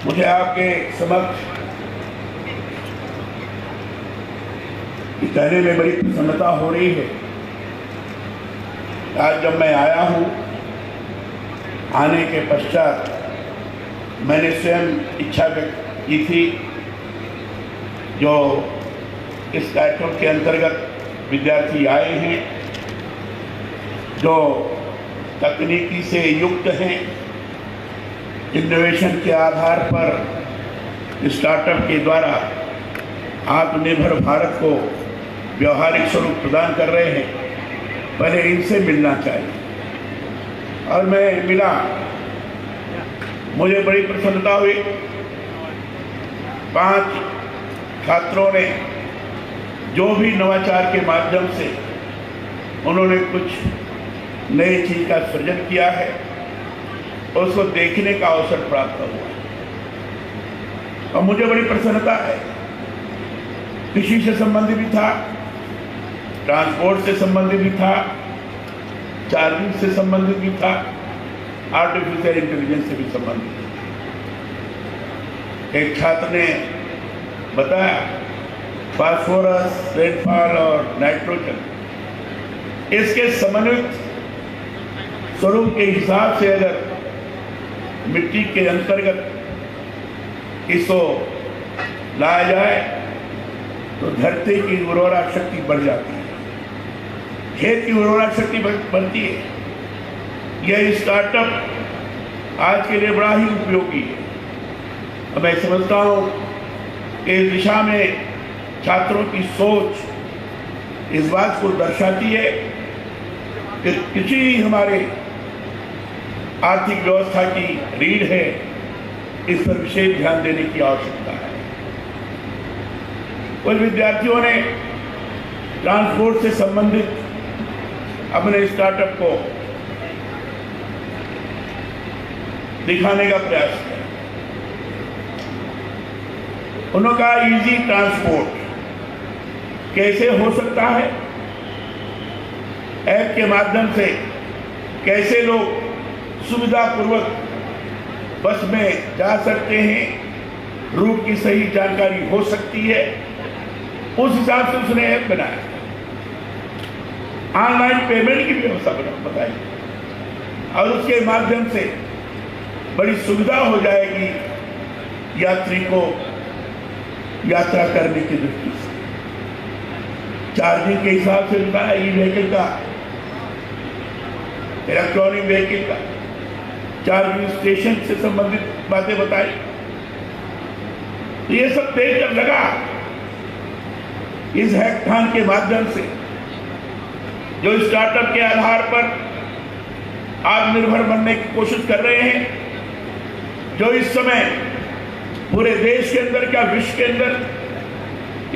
मुझे आपके समक्ष कहने में बड़ी प्रसन्नता हो रही है। आज जब मैं आया हूँ, आने के पश्चात मैंने स्वयं इच्छा व्यक्त की थी जो इस कार्यक्रम के अंतर्गत विद्यार्थी आए हैं, जो तकनीकी से युक्त हैं, इनोवेशन के आधार पर स्टार्टअप के द्वारा आत्मनिर्भर भारत को व्यवहारिक स्वरूप प्रदान कर रहे हैं, पहले इनसे मिलना चाहिए। और मैं मिला, मुझे बड़ी प्रसन्नता हुई। 5 छात्रों ने जो भी नवाचार के माध्यम से उन्होंने कुछ नई चीज का सृजन किया है, उसको देखने का अवसर प्राप्त हुआ और मुझे बड़ी प्रसन्नता है। कृषि से संबंधित भी था, ट्रांसपोर्ट से संबंधित भी था, चार्जिंग से संबंधित भी था, आर्टिफिशियल इंटेलिजेंस से भी संबंधित था। एक छात्र ने बताया फास्फोरस, रेनफॉल और नाइट्रोजन, इसके समन्वित स्वरूप के हिसाब से अगर मिट्टी के अंतर्गत इसको लाया जाए तो धरती की उर्वरा शक्ति बढ़ जाती है, खेत की उर्वरा शक्ति बढ़ती है। यह स्टार्टअप आज के लिए बड़ा ही उपयोगी है। मैं समझता हूँ कि इस दिशा में छात्रों की सोच इस बात को दर्शाती है कि किसी हमारे आर्थिक व्यवस्था की रीढ़ है, इस पर विशेष ध्यान देने की आवश्यकता है। कुछ विद्यार्थियों ने ट्रांसपोर्ट से संबंधित अपने स्टार्टअप को दिखाने का प्रयास किया। उन्होंने कहा इजी ट्रांसपोर्ट कैसे हो सकता है, ऐप के माध्यम से कैसे लोग सुविधापूर्वक बस में जा सकते हैं, रूट की सही जानकारी हो सकती है, उस हिसाब से उसने ऐप बनाया। ऑनलाइन पेमेंट की व्यवस्था बताई और उसके माध्यम से बड़ी सुविधा हो जाएगी यात्री को यात्रा करने की दृष्टि से। चार्जिंग के हिसाब से बताया, ई व्हीकल का, इलेक्ट्रॉनिक व्हीकल का, चार्जिंग स्टेशन से संबंधित बातें बताई। तो ये सब देखकर लगा इस हैकाथॉन के माध्यम से जो स्टार्टअप के आधार पर आत्मनिर्भर बनने की कोशिश कर रहे हैं, जो इस समय पूरे देश के अंदर क्या विश्व के अंदर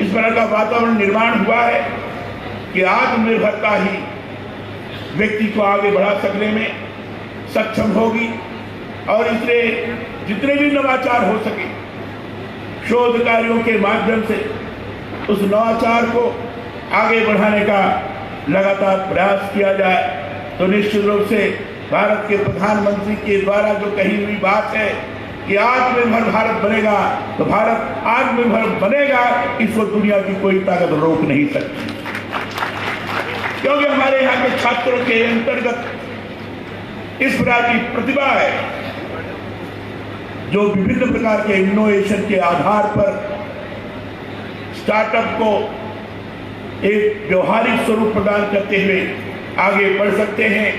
इस तरह का वातावरण निर्माण हुआ है कि आत्मनिर्भरता ही व्यक्ति को आगे बढ़ा सकने में सक्षम होगी। और इसलिए जितने भी नवाचार हो सके, शोध कार्यों के माध्यम से उस नवाचार को आगे बढ़ाने का लगातार प्रयास किया जाए। तो निश्चित रूप से भारत के प्रधानमंत्री के द्वारा जो कही हुई बात है कि आत्मनिर्भर भारत बनेगा, तो भारत आत्मनिर्भर बनेगा, इसको दुनिया की कोई ताकत रोक नहीं सकती। क्योंकि हमारे यहाँ के छात्रों के अंतर्गत इस प्रकार की प्रतिभा है जो विभिन्न प्रकार के इनोवेशन के आधार पर स्टार्टअप को एक व्यवहारिक स्वरूप प्रदान करते हुए आगे बढ़ सकते हैं।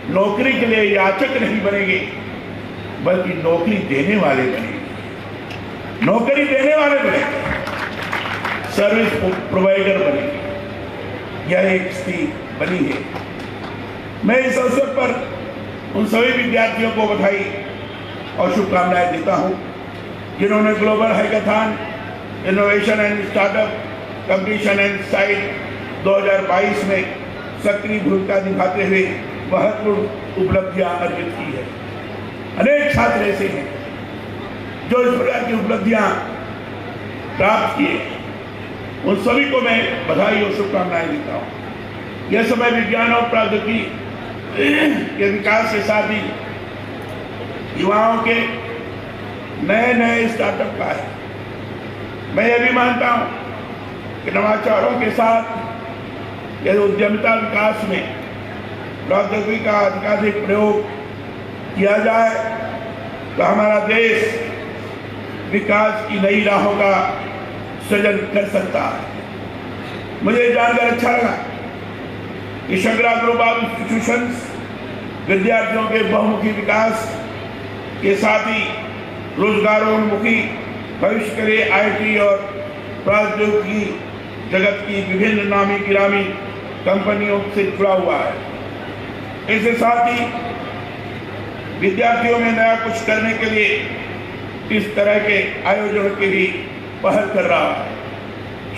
नौकरी के लिए याचक नहीं बनेंगे, बल्कि नौकरी देने वाले बनेंगे, नौकरी देने वाले बनेंगे, सर्विस प्रोवाइडर बनेंगे। यह एक स्थिति बनी है। मैं इस अवसर पर उन सभी विद्यार्थियों को बधाई और शुभकामनाएं देता हूं जिन्होंने global hackathon innovation and startup competition and site 2022 में सक्रिय भूमिका निभाते हुए महत्वपूर्ण उपलब्धियां अर्जित की है। अनेक छात्र ऐसे हैं जो इस प्रकार की उपलब्धियां प्राप्त किए, उन सभी को मैं बधाई और शुभकामनाएं देता हूं। यह समय विज्ञान और प्रौद्योगिकी के विकास के साथ ही युवाओं के नए नए स्टार्टअप का है। मैं ये भी मानता हूं कि नवाचारों के साथ यदि उद्यमिता विकास में प्रौद्योगिकी का अधिकाधिक प्रयोग किया जाए तो हमारा देश विकास की नई राहों का सृजन कर सकता है। मुझे जानकर अच्छा लगा कि शंकरा ग्रुप ऑफ इंस्टीट्यूशंस विद्यार्थियों के बहुमुखी विकास के साथ ही रोजगारोन्मुखी भविष्य के लिए आईटी और प्रौद्योगिकी जगत की विभिन्न नामी गिरामी कंपनियों से जुड़ा हुआ है। इसके साथ ही विद्यार्थियों में नया कुछ करने के लिए इस तरह के आयोजनों की भी पहल कर रहा है।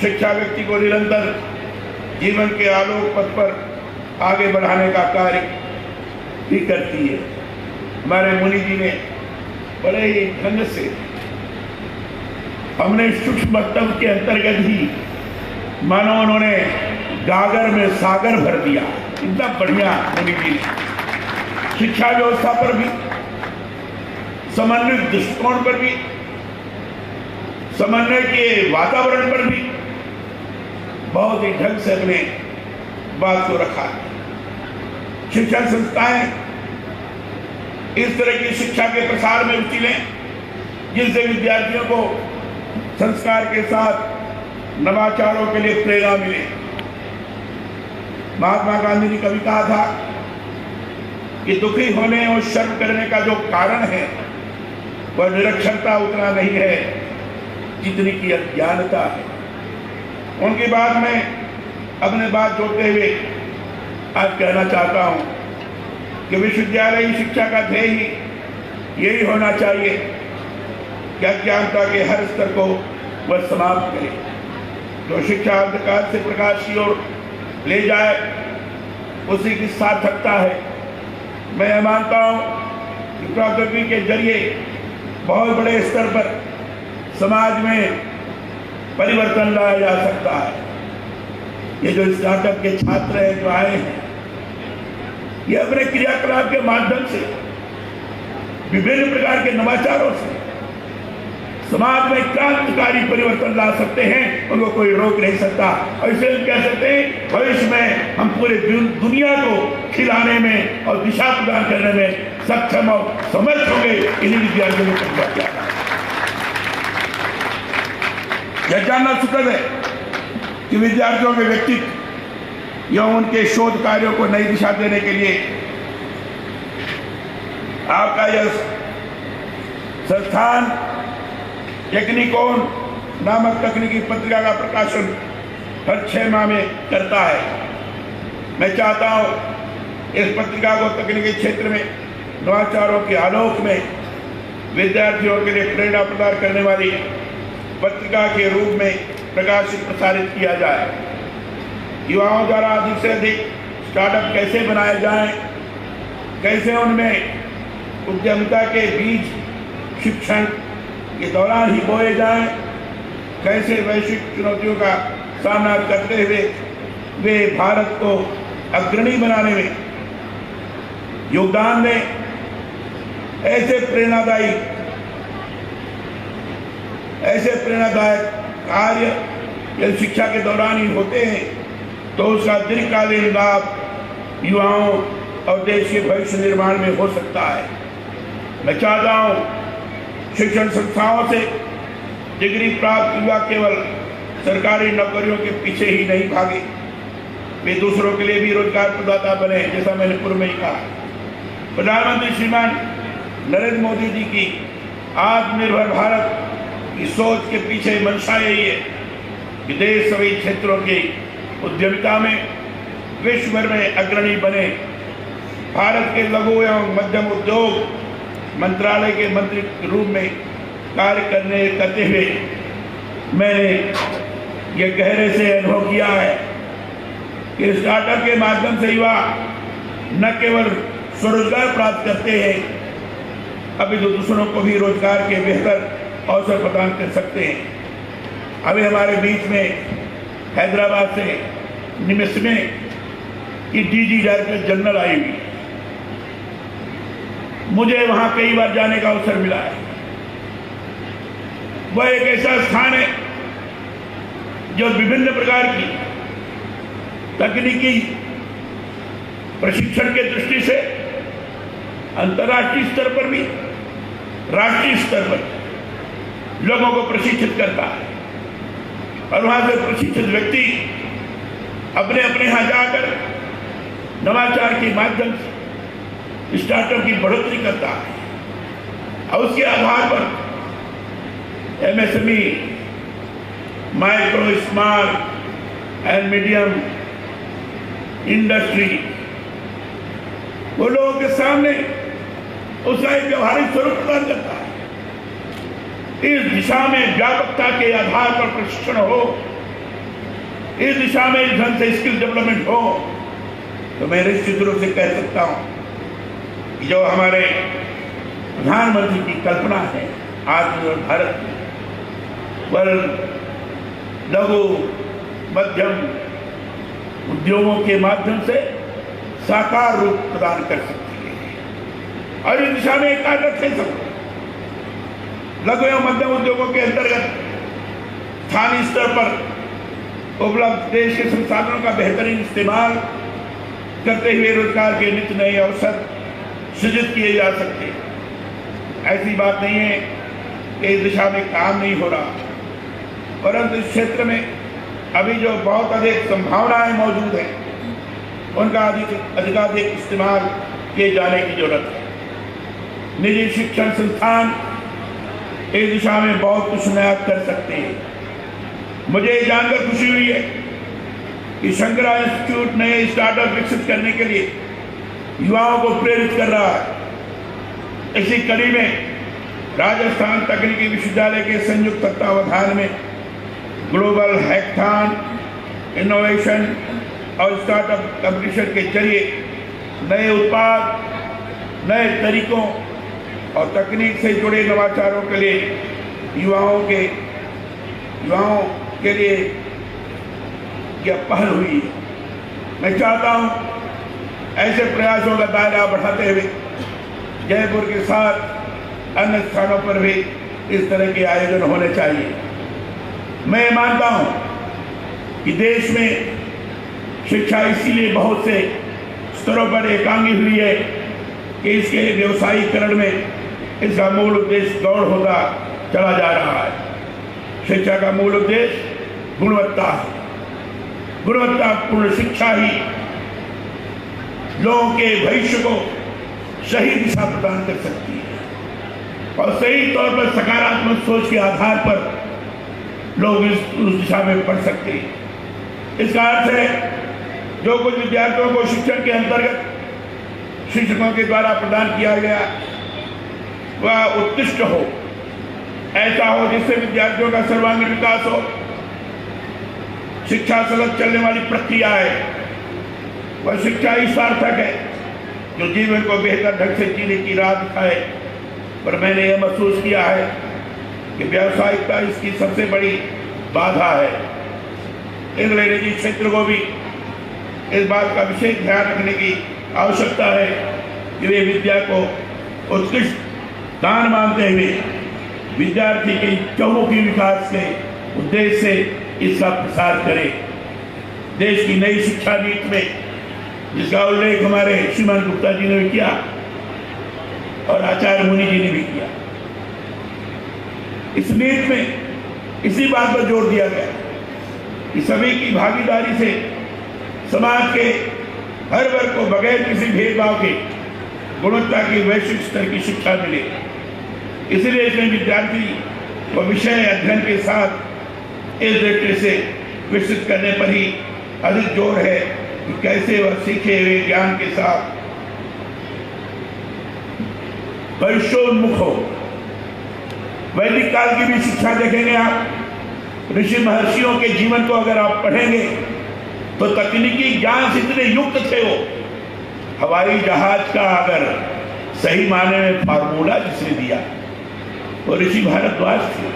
शिक्षा व्यक्ति को निरंतर जीवन के आलोक पथ पर आगे बढ़ाने का कार्य भी करती है। हमारे मुनि जी ने बड़े ही ढंग से हमने सूक्ष्म वक्तव्य के अंतर्गत ही मानो उन्होंने गागर में सागर भर दिया। इतना बढ़िया मुनि जी ने शिक्षा व्यवस्था पर भी, समन्वित दृष्टिकोण पर भी, समन्वय के वातावरण पर भी बहुत ही ढंग से अपने बात को रखा है। शिक्षण संस्थाएं इस तरह की शिक्षा के प्रसार में रुचि लें जिससे विद्यार्थियों को संस्कार के साथ नवाचारों के लिए प्रेरणा मिले। महात्मा गांधी ने कभी कहा था कि दुखी होने और शर्म करने का जो कारण है वह निरक्षरता उतना नहीं है जितनी की अज्ञानता है। उनकी बात में अपने बात जोड़ते हुए आज कहना चाहता हूं कि विश्वविद्यालय शिक्षा का ध्येय ही यही होना चाहिए कि अज्ञानता के हर स्तर को वह समाप्त करे। जो शिक्षा अंधकार से प्रकाश की ओर ले जाए उसी की सार्थकता है। मैं यह मानता हूं कि प्रौद्योगिकी के जरिए बहुत बड़े स्तर पर समाज में परिवर्तन लाया जा सकता है। ये जो स्टार्टअप के छात्र हैं जो आए हैं, ये अपने क्रियाकलाप के माध्यम से विभिन्न प्रकार के नवाचारों से समाज में क्रांतिकारी परिवर्तन ला सकते हैं। उनको कोई रोक नहीं सकता। और इसे हम कह सकते हैं भविष्य में हम पूरे दुनिया को खिलाने में और दिशा प्रदान करने में सक्षम और समर्थ होंगे। इन्हीं विद्यार्थियों को यह जानना सुखद है कि विद्यार्थियों के व्यक्तित्व या उनके शोध कार्यों को नई दिशा देने के लिए आपका यह संस्थान टेक्निकॉन नामक तकनीकी पत्रिका का प्रकाशन हर 6 माह में करता है। मैं चाहता हूं इस पत्रिका को तकनीकी क्षेत्र में नवाचारों के आलोक में विद्यार्थियों के लिए प्रेरणा प्रदान करने वाली पत्रिका के रूप में प्रकाशित प्रसारित किया जाए। युवाओं द्वारा अधिक से अधिक स्टार्टअप कैसे बनाए जाएं, कैसे उनमें उद्यमिता के बीज शिक्षण के दौरान ही बोए जाएं, कैसे वैश्विक चुनौतियों का सामना करते हुए वे भारत को अग्रणी बनाने में योगदान दें। ऐसे प्रेरणादायक कार्य यदि शिक्षा के दौरान ही होते हैं तो उसका दीर्घकालीन लाभ युवाओं और देश के भविष्य निर्माण में हो सकता है। मैं चाहता हूं शिक्षण संस्थाओं से डिग्री प्राप्त युवा केवल सरकारी नौकरियों के पीछे ही नहीं भागे, वे दूसरों के लिए भी रोजगार प्रदाता बने। जैसा मैंने पूर्व में ही कहा, प्रधानमंत्री श्रीमान नरेंद्र मोदी जी की आत्मनिर्भर भारत की सोच के पीछे मंशा यही है कि देश सभी क्षेत्रों की उद्यमिता में विश्व भर में अग्रणी बने। भारत के लघु एवं मध्यम उद्योग मंत्रालय के मंत्री के रूप में कार्य करते हुए मैंने यह गहरे से अनुभव किया है कि स्टार्टअप के माध्यम से युवा न केवल स्वरोजगार प्राप्त करते हैं, अभी तो दूसरों को भी रोजगार के बेहतर अवसर प्रदान कर सकते हैं। अभी हमारे बीच में हैदराबाद से निमिष में की डीजी डायरेक्टर जनरल आई हुई। मुझे वहां कई बार जाने का अवसर मिला है। वह एक ऐसा स्थान है जो विभिन्न प्रकार की तकनीकी प्रशिक्षण के दृष्टि से अंतर्राष्ट्रीय स्तर पर भी राष्ट्रीय स्तर पर लोगों को प्रशिक्षित करता है। और वहां से प्रशिक्षित व्यक्ति अपने अपने यहां जाकर नवाचार के माध्यम से स्टार्टअप की बढ़ोतरी करता है और उसके आधार पर MSME, micro, small and medium industry वो लोगों के सामने उसका एक व्यवहारिक स्वरूप प्रदान करता है। इस दिशा में व्यापकता के आधार पर प्रशिक्षण हो, इस दिशा में इस ढंग से स्किल डेवलपमेंट हो, तो मैं निश्चित रूप से कह सकता हूं कि जो हमारे प्रधानमंत्री की कल्पना है आत्मनिर्भर भारत की, वह लघु मध्यम उद्योगों के माध्यम से साकार रूप प्रदान कर सकती है और इस दिशा में एक कार्य कर सकते। लघु एवं मध्यम उद्योगों के अंतर्गत स्थानीय स्तर पर उपलब्ध देश के संसाधनों का बेहतरीन इस्तेमाल करते हुए रोजगार के नित्य नए अवसर सृजित किए जा सकते। ऐसी बात नहीं है कि इस दिशा में काम नहीं हो रहा, परंतु इस क्षेत्र में अभी जो बहुत अधिक संभावनाएं मौजूद हैं उनका अधिकाधिक इस्तेमाल किए जाने की जरूरत है। निजी शिक्षण संस्थान इस दिशा में बहुत कुछ नया कर सकते हैं। मुझे जानकर खुशी हुई है कि शंकरा इंस्टीट्यूट नए स्टार्टअप विकसित करने के लिए युवाओं को प्रेरित कर रहा है। इसी कड़ी में राजस्थान तकनीकी विश्वविद्यालय के संयुक्त तत्वावधान में ग्लोबल हैकाथॉन, इनोवेशन और स्टार्टअप कंपटीशन के जरिए नए उत्पाद, नए तरीकों और तकनीक से जुड़े नवाचारों के लिए युवाओं के लिए यह पहल हुई। मैं चाहता हूं ऐसे प्रयासों का दायरा बढ़ाते हुए जयपुर के साथ अन्य स्थानों पर भी इस तरह के आयोजन होने चाहिए। मैं मानता हूं कि देश में शिक्षा इसीलिए बहुत से स्तरों पर एकांगी हुई है कि इसके व्यवसायीकरण में इसका मूल उद्देश्य गौण होता चला जा रहा है। शिक्षा का मूल उद्देश्य गुणवत्ता है। गुणवत्तापूर्ण शिक्षा ही लोगों के भविष्य को सही दिशा प्रदान कर सकती है और सही तौर पर सकारात्मक सोच के आधार पर लोग उस दिशा में बढ़ सकते हैं। इसका अर्थ है जो कुछ विद्यार्थियों को शिक्षण के अंतर्गत शिक्षकों के द्वारा प्रदान किया गया वह उत्कृष्ट हो, ऐसा हो जिससे विद्यार्थियों का सर्वांगीण विकास हो। शिक्षा सतत चलने वाली प्रक्रिया है। वह शिक्षा ही सार्थक है जो जीवन को बेहतर ढंग से जीने की राह दिखाए। पर मैंने यह महसूस किया है कि व्यावसायिकता इसकी सबसे बड़ी बाधा है। इसलिए निजी क्षेत्र को भी इस बात का विशेष ध्यान रखने की आवश्यकता है कि वे विद्या को उत्कृष्ट दान मानते हुए विद्यार्थी के चहुमुखी विकास के उद्देश्य से इसका प्रसार करें। देश की नई शिक्षा नीति में जिसका उल्लेख हमारे श्रीमान गुप्ता जी ने भी किया और आचार्य मुनि जी ने भी किया, इस नीति में इसी बात पर जोर दिया गया कि सभी की भागीदारी से समाज के हर वर्ग को बगैर किसी भेदभाव के गुणवत्ता की वैश्विक स्तर की शिक्षा मिले। इसलिए इसमें विद्यार्थी को विषय अध्ययन के साथ इस दृष्टि से विकसित करने पर ही अधिक जोर है कि कैसे वह सीखे हुए ज्ञान के साथ भविष्योन्मुख हो। वैदिक काल की भी शिक्षा देखेंगे आप, ऋषि महर्षियों के जीवन को अगर आप पढ़ेंगे तो तकनीकी ज्ञान से इतने युक्त थे वो। हवाई जहाज का अगर सही माने में फार्मूला जिसने दिया वो ऋषि भारद्वाज थे।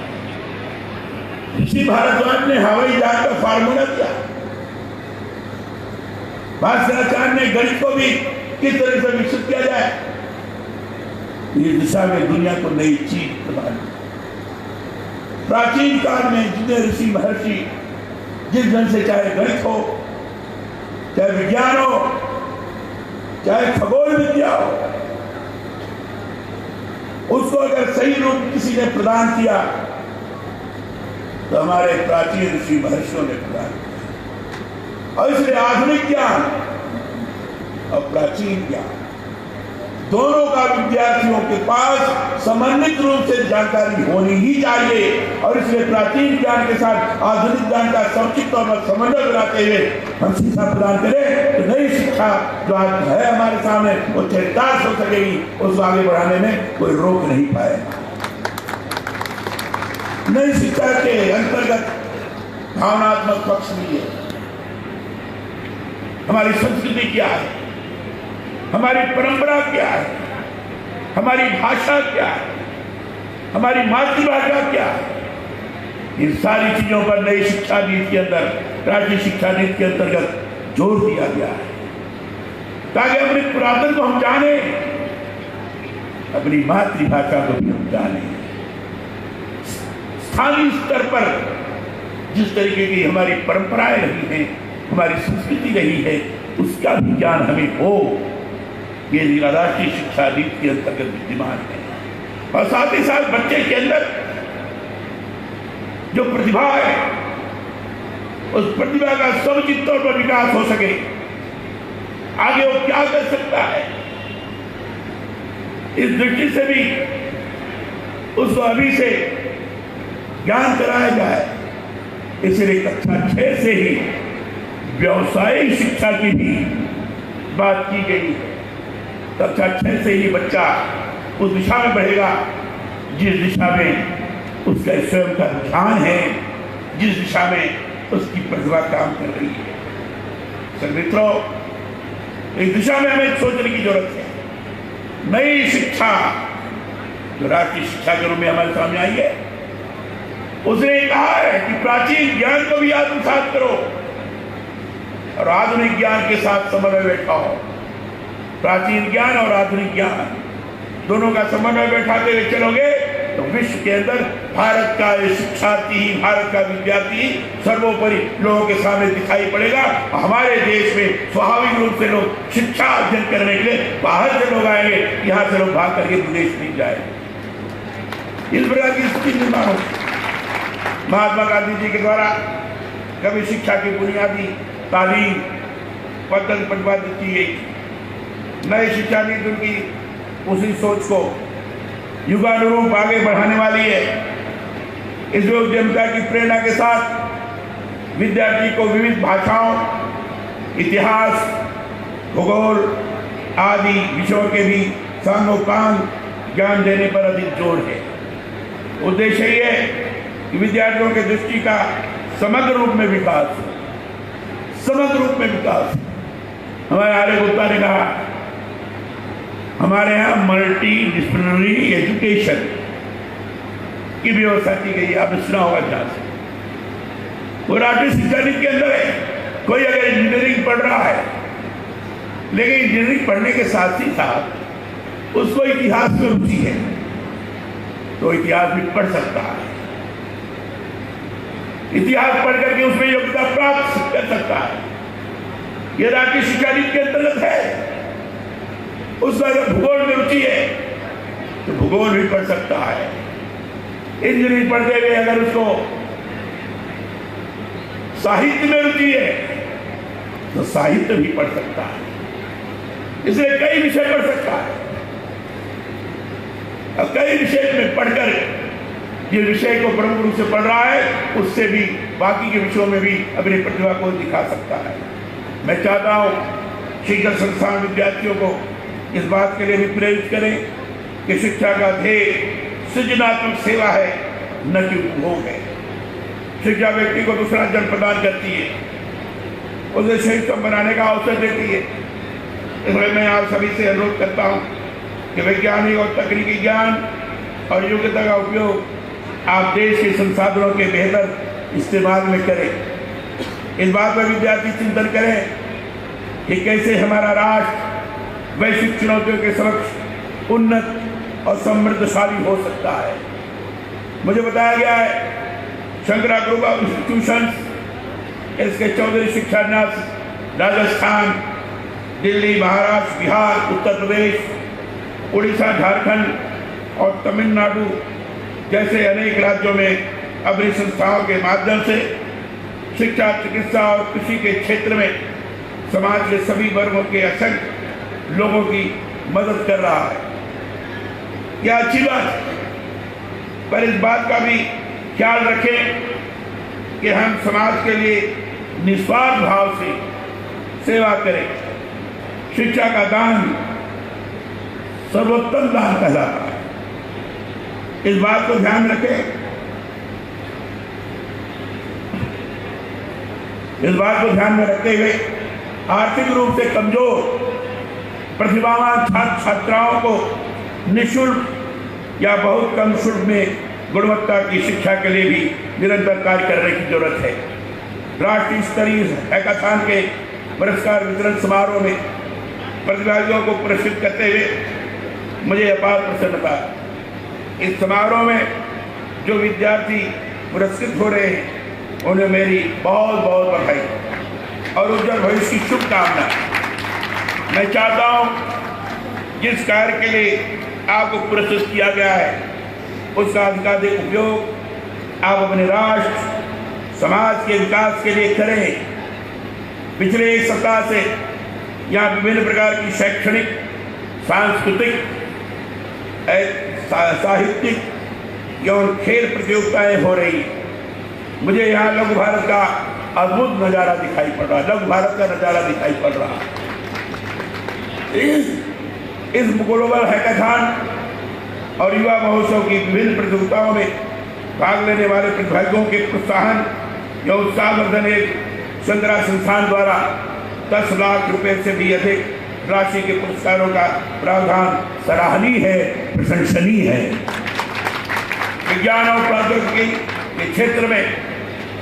ऋषि भारद्वाज ने हवाई जहाज का फार्मूला दिया। भास्कराचार्य ने गणित को भी किस तरह से विकसित किया जाए, इस दिशा में दुनिया को नई चीज प्रदान की। प्राचीन काल में जितने ऋषि महर्षि जिस ढंग से, चाहे गणित हो, चाहे विज्ञान हो, चाहे खगोल विद्या हो, उसको अगर सही रूप किसी ने प्रदान किया तो हमारे प्राचीन ऋषि महर्षियों ने प्रदान किया। और इसलिए आधुनिक ज्ञान और प्राचीन ज्ञान दोनों का विद्यार्थियों के पास समन्वित रूप से जानकारी होनी ही चाहिए। और इसलिए प्राचीन ज्ञान के साथ आधुनिक ज्ञान का समुचित तौर पर समन्वय बनाते हुए हम शिक्षा प्रदान करें तो नई शिक्षा जो आज है हमारे सामने वो चरितार्थ हो सकेगी, उसको आगे बढ़ाने में कोई रोक नहीं पाएगा। नई शिक्षा के अंतर्गत भावनात्मक पक्ष भी है। हमारी संस्कृति क्या है, हमारी परंपरा क्या है, हमारी भाषा क्या है, हमारी मातृभाषा क्या है, इन सारी चीजों पर नई शिक्षा नीति के अंदर, राष्ट्रीय शिक्षा नीति के अंतर्गत जोर दिया गया है ताकि अपने पुरातन को हम जाने, अपनी मातृभाषा को भी हम जाने। स्थानीय स्तर पर जिस तरीके की हमारी परंपराएं रही हैं, हमारी संस्कृति रही है, उसका भी ज्ञान हमें हो, ये राष्ट्रीय शिक्षा नीति के अंतर्गत विद्यमान है। और साथ ही साथ बच्चे के अंदर जो प्रतिभा है, उस प्रतिभा का समुचित तौर पर विकास हो सके, आगे वो क्या कर सकता है, इस दृष्टि से भी उसको अभी से ज्ञान कराया जाए। इसलिए कक्षा 6 से ही व्यावसायिक शिक्षा की भी बात की गई है। कक्षा 6 से ही बच्चा उस दिशा में बढ़ेगा जिस दिशा में उसका स्वयं का रुझान है, जिस दिशा में उसकी प्रतिभा काम कर रही है। सर मित्रों, इस दिशा में हमें सोचने की जरूरत है। नई शिक्षा जो राष्ट्रीय शिक्षा के रूप में हमारे सामने आई है, उसने कहा है कि प्राचीन ज्ञान को भी आत्मसात करो और आधुनिक ज्ञान के साथ समन्वय बैठाओ। प्राचीन ज्ञान और आधुनिक ज्ञान दोनों का समन्वय बैठाते हुए चलोगे तो विश्व के अंदर भारत का शिक्षार्थी, भारत का विद्यार्थी सर्वोपरि लोगों के सामने दिखाई पड़ेगा। हमारे देश में स्वाभाविक रूप से लोग शिक्षा अध्ययन करने के लिए बाहर से लोग आएंगे, यहाँ से लोग भाग करके विदेश नहीं जाएंगे। इस प्रकार की स्थिति निर्माण होगी। महात्मा गांधी जी के द्वारा कभी शिक्षा की बुनियादी तालीम पद्धति प्रतिपादित की गई। नई शिक्षा नीति उनकी उसी सोच को युगानुरूप आगे बढ़ाने वाली है। इस उद्यमिता की प्रेरणा के साथ विद्यार्थी को विविध भाषाओं, इतिहास, भूगोल आदि विषयों के भी सांगोपांग ज्ञान देने पर अधिक जोर है। उद्देश्य ये है कि विद्यार्थियों के दृष्टि का समग्र रूप में विकास हो, समग्र रूप में विकास। हमारे आर्य गुप्ता ने कहा, हमारे यहाँ मल्टी डिसिप्लिनरी एजुकेशन की व्यवस्था की गई है। आपने सुना होगा ध्यान से। वो राष्ट्रीय शिक्षा नीति के अंदर है। कोई अगर इंजीनियरिंग पढ़ रहा है, लेकिन इंजीनियरिंग पढ़ने के साथ ही साथ उसको इतिहास में रुचि है, तो इतिहास भी पढ़ सकता है। इतिहास पढ़ करके उसमें योग्यता प्राप्त कर सकता है। यह राष्ट्रीय शिक्षा नीति के अंतर्गत है। उसका अगर भूगोल में रुचि है तो भूगोल भी पढ़ सकता है। इंजीनियरिंग पढ़ते हुए अगर उसको साहित्य में रुचि है तो साहित्य भी पढ़ सकता है। इसलिए कई विषय पढ़ सकता है और कई विषय में पढ़कर जिस विषय को प्रमुख रूप से पढ़ रहा है उससे भी बाकी के विषयों में भी अपनी प्रतिभा को दिखा सकता है। मैं चाहता हूँ शिक्षण संस्थान विद्यार्थियों को इस बात के लिए भी प्रेरित करें कि शिक्षा का ध्येय सृजनात्मक सेवा है, न कि उपभोग है। शिक्षा व्यक्ति को दूसरा जन्म प्रदान करती है, उसे सक्षम बनाने का अवसर देती है। इसलिए मैं आप सभी से अनुरोध करता हूँ कि वैज्ञानिक और तकनीकी ज्ञान और योग्यता का उपयोग आप देश के संसाधनों के बेहतर इस्तेमाल में करें। इस बात पर विद्यार्थी चिंतन करें कि कैसे हमारा राष्ट्र वैश्विक चुनौतियों के समक्ष उन्नत और समृद्धशाली हो सकता है। मुझे बताया गया है शंकरा ग्रुप ऑफ इंस्टीट्यूशन, इसके चौधरी शिक्षा न्यास राजस्थान, दिल्ली, महाराष्ट्र, बिहार, उत्तर प्रदेश, उड़ीसा, झारखंड और तमिलनाडु जैसे अनेक राज्यों में अपनी संस्थाओं के माध्यम से शिक्षा, चिकित्सा और कृषि के क्षेत्र में समाज के सभी वर्गों के असंख्य लोगों की मदद कर रहा है। यह अच्छी बात है, पर इस बात का भी ख्याल रखें कि हम समाज के लिए निस्वार्थ भाव से सेवा करें। शिक्षा का दान सर्वोत्तम दान कहलाता है। इस बात को ध्यान रखें। इस बात को ध्यान में रखते हुए आर्थिक रूप से कमजोर प्रतिभावान छात्र छात्राओं को निःशुल्क या बहुत कम शुल्क में गुणवत्ता की शिक्षा के लिए भी निरंतर कार्य करने की जरूरत है। राष्ट्रीय स्तरीय हैकाथॉन के पुरस्कार वितरण समारोह में प्रतिभागियों को पुरस्कृत करते हुए मुझे अपार प्रसन्नता। इस समारोह में जो विद्यार्थी पुरस्कृत हो रहे हैं उन्हें मेरी बहुत बहुत बधाई और उज्जवल भविष्य की शुभकामना। मैं चाहता हूं जिस कार्य के लिए आपको पुरस्कृत किया गया है उसका अधिकाधिक उपयोग आप अपने राष्ट्र समाज के विकास के लिए करें। पिछले एक सप्ताह से यहाँ विभिन्न प्रकार की शैक्षणिक, सांस्कृतिक, साहित्यिक एवं खेल प्रतियोगिताएं हो रही। मुझे यहाँ लघु भारत का अद्भुत नज़ारा दिखाई पड़ रहा है। लघु भारत का नज़ारा दिखाई पड़ रहा है। इस ग्लोबल हैकाथॉन और युवा महोत्सव की विभिन्न प्रतियोगिताओं में भाग लेने वाले प्रतिभागियों के प्रोत्साहन या उत्साहवर्धन एक शंकरा संस्थान द्वारा 10 लाख रुपए से भी अधिक राशि के पुरस्कारों का प्रावधान सराहनीय है, प्रशंसनीय है। विज्ञान और प्रौद्योगिकी के क्षेत्र में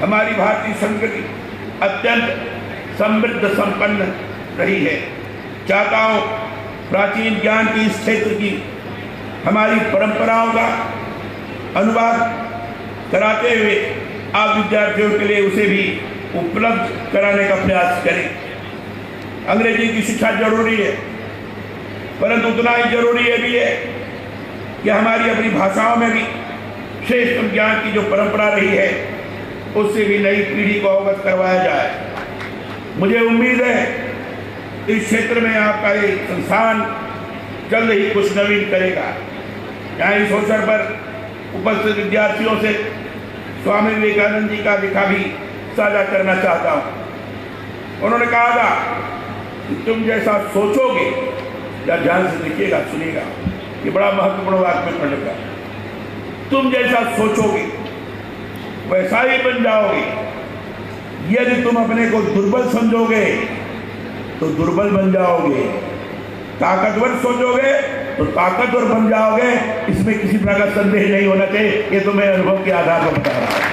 हमारी भारतीय संस्कृति अत्यंत समृद्ध संपन्न रही है। चाहता हूँ प्राचीन ज्ञान की इस क्षेत्र की हमारी परंपराओं का अनुवाद कराते हुए आप विद्यार्थियों के लिए उसे भी उपलब्ध कराने का प्रयास करें। अंग्रेजी की शिक्षा जरूरी है, परंतु उतना ही जरूरी ये भी है कि हमारी अपनी भाषाओं में भी श्रेष्ठ ज्ञान की जो परंपरा रही है उससे भी नई पीढ़ी को अवगत करवाया जाए। मुझे उम्मीद है इस क्षेत्र में आपका एक संस्थान जल्द ही कुछ नवीन करेगा। यहाँ इस अवसर पर उपस्थित विद्यार्थियों से स्वामी विवेकानंद जी का लिखा भी साझा करना चाहता हूँ। उन्होंने कहा था कि तुम जैसा सोचोगे, या ध्यान से देखिएगा, सुनिएगा, ये बड़ा महत्वपूर्ण वाक्य में पढ़ने का। तुम जैसा सोचोगे वैसा ही बन जाओगे। यदि तुम अपने को दुर्बल समझोगे तो दुर्बल बन जाओगे, ताकतवर सोचोगे तो ताकतवर बन जाओगे। इसमें किसी प्रकार का संदेह नहीं होना चाहिए। ये तो मैं अनुभव के आधार पर बता रहा हूं।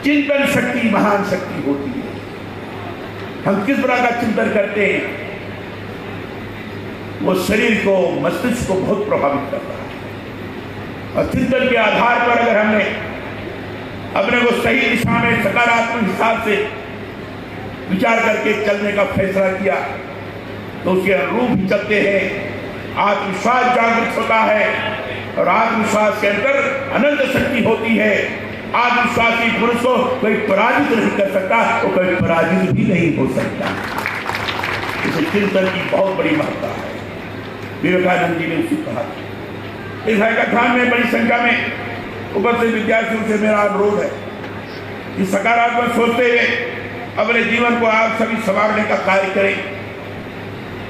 चिंतन शक्ति महान शक्ति होती है। हम किस प्रकार का चिंतन करते हैं वो शरीर को, मस्तिष्क को बहुत प्रभावित करता है। और चिंतन के आधार पर अगर हमने अपने को सही दिशा में सकारात्मक हिसाब से विचार करके चलने का फैसला किया तो उसके अनुरूप ही चलते हैं। आत्मविश्वास जागृत होता है और आत्मविश्वास के अंदर अनंत शक्ति होती है। आत्मविश्वासी पुरुष को कोई पराजित नहीं कर सकता, वो कोई पराजित भी नहीं हो सकता। इसे चिंतन की बहुत बड़ी महत्ता है। विवेकानंद जी ने उसे कहा। इस हैकाथॉन में बड़ी संख्या में उपस्थित विद्यार्थियों से मेरा अनुरोध है कि सकारात्मक सोचते हुए अपने जीवन को आप सभी संवारने का कार्य करें।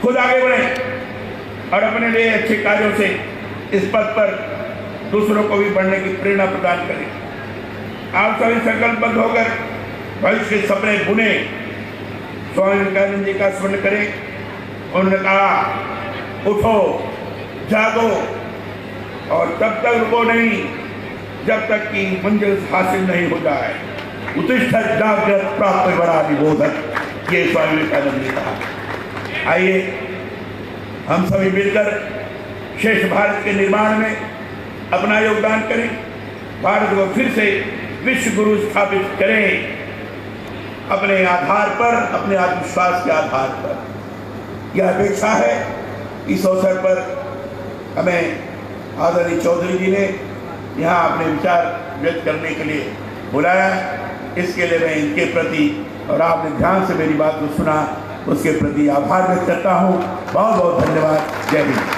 खुद आगे बढ़ें और अपने लिए अच्छे कार्यों से इस पद पर दूसरों को भी बढ़ने की प्रेरणा प्रदान करें। आप सभी संकल्पबद्ध होकर भविष्य के सपने बुने। स्वामी विवेकानंद जी का स्मरण करें। उन्होंने कहा, उठो, जागो और तब तक रुको नहीं जब तक कि मंजिल हासिल नहीं हो जाए। उत्तिष्ठत् जाग्रत् प्राप्य वरा निबोधत्, ये स्वामी विवेकानंद ने कहा। आइए हम सभी मिलकर शेष भारत के निर्माण में अपना योगदान करें, भारत को फिर से विश्व गुरु स्थापित करें अपने आधार पर, अपने आत्मविश्वास के आधार पर। यह अपेक्षा है। इस अवसर पर हमें आदरणीय चौधरी जी ने यहाँ अपने विचार व्यक्त करने के लिए बुलाया। इसके लिए मैं इनके प्रति और आपने ध्यान से मेरी बात को सुना उसके प्रति आभार व्यक्त करता हूँ। बहुत बहुत धन्यवाद। जय हिंद।